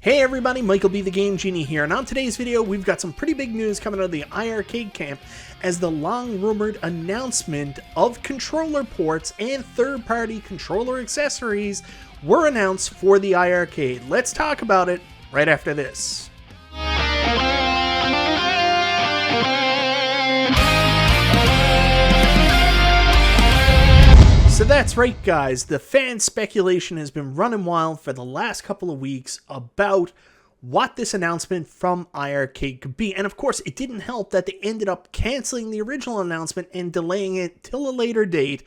Hey everybody, Michael B. the Game Genie here, and on today's video we've got some pretty big news coming out of the iiRcade camp as the long-rumored announcement of controller ports and third-party controller accessories were announced for the iiRcade. Let's talk about it right after this. So that's right guys, the fan speculation has been running wild for the last couple of weeks about what this announcement from iiRcade could be. And of course, it didn't help that they ended up canceling the original announcement and delaying it till a later date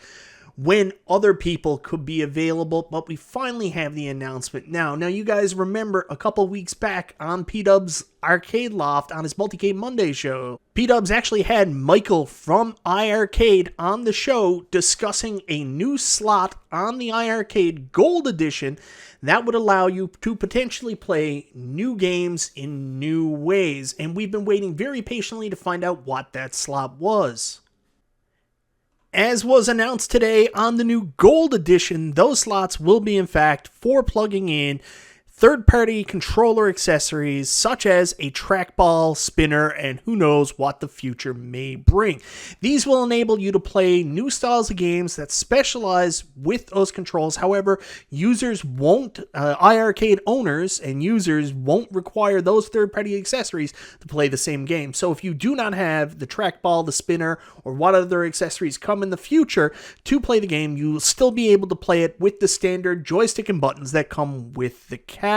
when other people could be available, but we finally have the announcement now. Now, you guys remember a couple weeks back on P-Dub's Arcade Loft on his Multicade Monday show, P-Dubs actually had Michael from iiRcade on the show discussing a new slot on the iiRcade Gold Edition that would allow you to potentially play new games in new ways. And we've been waiting very patiently to find out what that slot was. As was announced today on the new Gold Edition, those slots will be in fact for plugging in third-party controller accessories such as a trackball, spinner, and who knows what the future may bring. These will enable you to play new styles of games that specialize with those controls. However, users won't, iiRcade owners and users won't require those third-party accessories to play the same game. So if you do not have the trackball, the spinner, or what other accessories come in the future to play the game, you will still be able to play it with the standard joystick and buttons that come with the cabinet.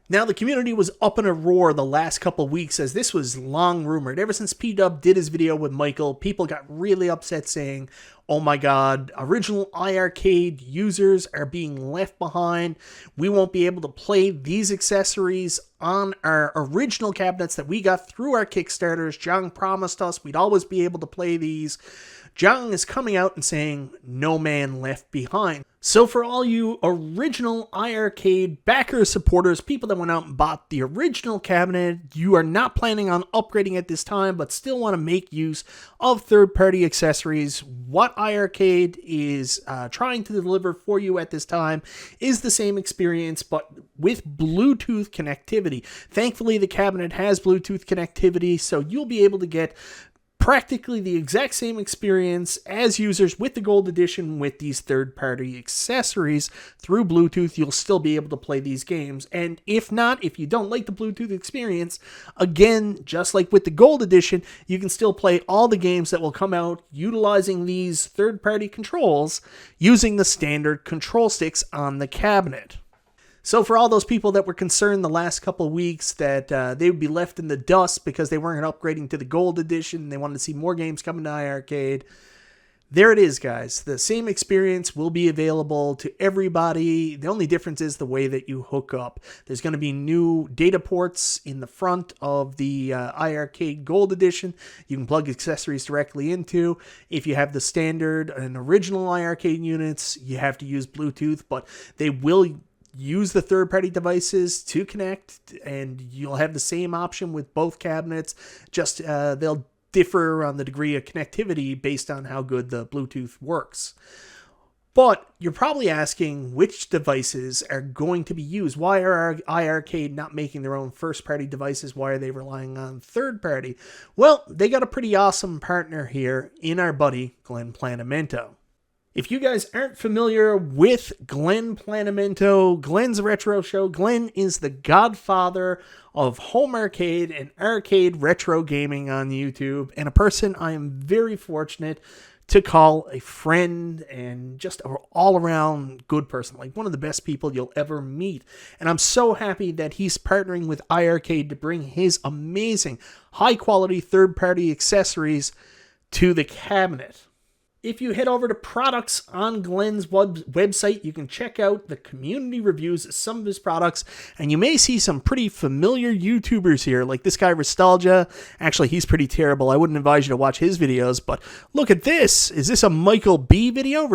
Now, the community was up in a roar the last couple of weeks as this was long rumored. Ever since P-Dub did his video with Michael, people got really upset saying, oh my god, original iiRcade users are being left behind. We won't be able to play these accessories on our original cabinets that we got through our Kickstarters. Jung promised us we'd always be able to play these. Jung is coming out and saying, no man left behind. So for all you original iiRcade backer supporters, people that went out and bought the original cabinet, you are not planning on upgrading at this time, but still want to make use of third-party accessories. What iiRcade is trying to deliver for you at this time is the same experience, but with Bluetooth connectivity. Thankfully, the cabinet has Bluetooth connectivity, so you'll be able to get practically the exact same experience as users with the Gold Edition with these third-party accessories through Bluetooth. You'll still be able to play these games. And if not, if you don't like the Bluetooth experience, again, just like with the Gold Edition, you can still play all the games that will come out utilizing these third-party controls using the standard control sticks on the cabinet. So for all those people that were concerned the last couple of weeks that they would be left in the dust because they weren't upgrading to the Gold Edition, they wanted to see more games coming to iiRcade, there it is, guys. The same experience will be available to everybody. The only difference is the way that you hook up. There's going to be new data ports in the front of the iiRcade Gold Edition. You can plug accessories directly into. If you have the standard and original iiRcade units, you have to use Bluetooth, but they will use the third-party devices to connect, and you'll have the same option with both cabinets. Just they'll differ on the degree of connectivity based on how good the Bluetooth works. But you're probably asking which devices are going to be used. Why are iiRcade not making their own first-party devices? Why are they relying on third-party? Well, they got a pretty awesome partner here in our buddy Glen Planamento. If you guys aren't familiar with Glen Planamento, Glen's Retro Show, Glen is the godfather of home arcade and arcade retro gaming on YouTube, and a person I am very fortunate to call a friend and just an all-around good person, like one of the best people you'll ever meet. And I'm so happy that he's partnering with iiRcade to bring his amazing, high-quality third-party accessories to the cabinet. If you head over to products on Glen's website, you can check out the community reviews of some of his products, and you may see some pretty familiar YouTubers here, like this guy Ristalgia. Actually, he's pretty terrible. I wouldn't advise you to watch his videos, but look at this. Is this a Michael B video?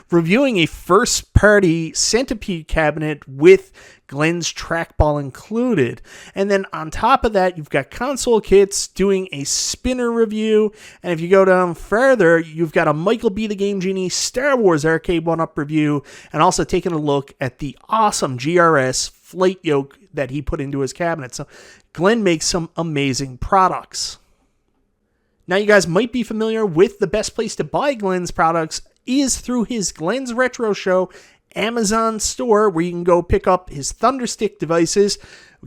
Reviewing a first-party Centipede cabinet with Glen's trackball included. And then on top of that, you've got Console Kits doing a spinner review. And if you go down further, you've got a Michael B. the Game Genie Star Wars Arcade 1-Up review, and also taking a look at the awesome GRS flight yoke that he put into his cabinet. So Glen makes some amazing products. Now, you guys might be familiar with the best place to buy Glen's products is through his Glen's Retro Show Amazon store, where you can go pick up his Thunderstick devices,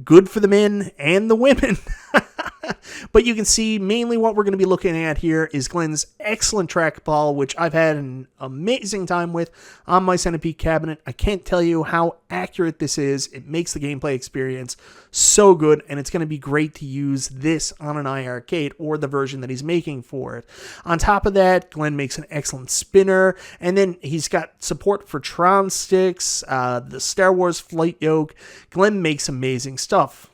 good for the men and the women. But you can see mainly what we're going to be looking at here is Glen's excellent trackball, which I've had an amazing time with on my Centipede cabinet. I can't tell you how accurate this is. It makes the gameplay experience so good, and it's going to be great to use this on an iiRcade or the version that he's making for it. On top of that, Glen makes an excellent spinner, and then he's got support for Tron sticks, the Star Wars flight yoke. Glen makes amazing stuff.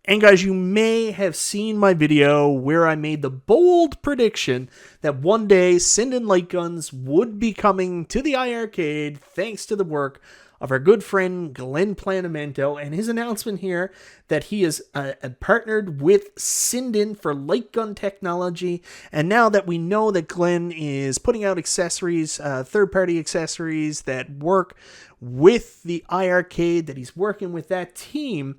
And guys, you may have seen my video where I made the bold prediction that one day Sinden light guns would be coming to the iiRcade thanks to the work of our good friend Glen Planamento and his announcement here that he is partnered with Sinden for light gun technology. And now that we know that Glen is putting out accessories, third-party accessories that work with the iiRcade, that he's working with that team,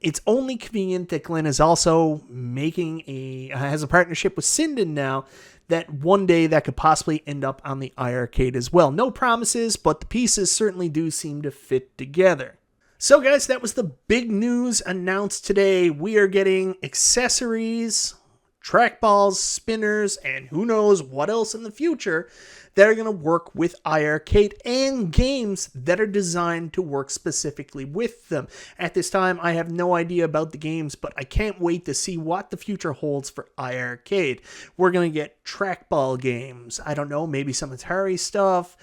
it's only convenient that Glen is also has a partnership with Sinden now, that one day that could possibly end up on the iiRcade as well. No promises, but the pieces certainly do seem to fit together. So guys, that was the big news announced today. We are getting accessories, trackballs, spinners, and who knows what else in the future that are going to work with iiRcade and games that are designed to work specifically with them. At this time, I have no idea about the games, but I can't wait to see what the future holds for iiRcade. We're going to get trackball games. I don't know, maybe some Atari stuff.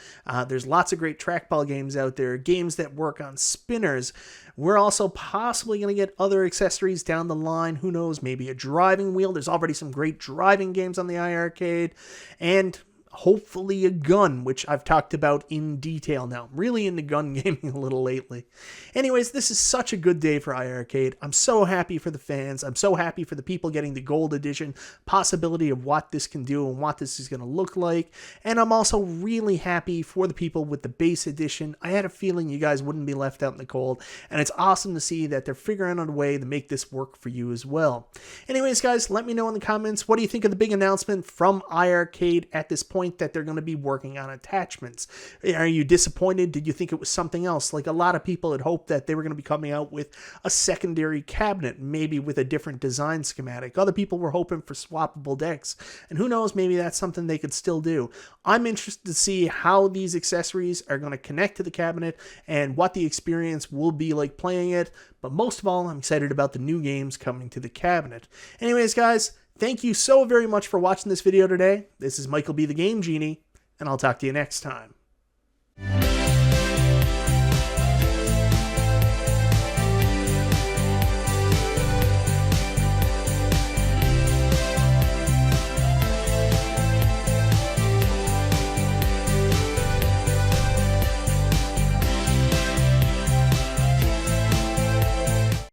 There's lots of great trackball games out there, games that work on spinners. We're also possibly going to get other accessories down the line. Who knows, maybe a driving wheel. There's already some great driving games on the iiRcade. And hopefully a gun, which I've talked about in detail now. I'm really into gun gaming a little lately. Anyways, this is such a good day for iiRcade. I'm so happy for the fans. I'm so happy for the people getting the gold edition, possibility of what this can do and what this is going to look like. And I'm also really happy for the people with the base edition. I had a feeling you guys wouldn't be left out in the cold, and it's awesome to see that they're figuring out a way to make this work for you as well. Anyways, guys, let me know in the comments, what do you think of the big announcement from iiRcade at this point that they're going to be working on attachments? Are you disappointed? Did you think it was something else? Like a lot of people had hoped that they were going to be coming out with a secondary cabinet, maybe with a different design schematic. Other people were hoping for swappable decks, and who knows, maybe that's something they could still do. I'm interested to see how these accessories are going to connect to the cabinet and what the experience will be like playing it, but most of all, I'm excited about the new games coming to the cabinet. Anyways, guys, thank you so very much for watching this video today. This is Michael B. the Game Genie, and I'll talk to you next time.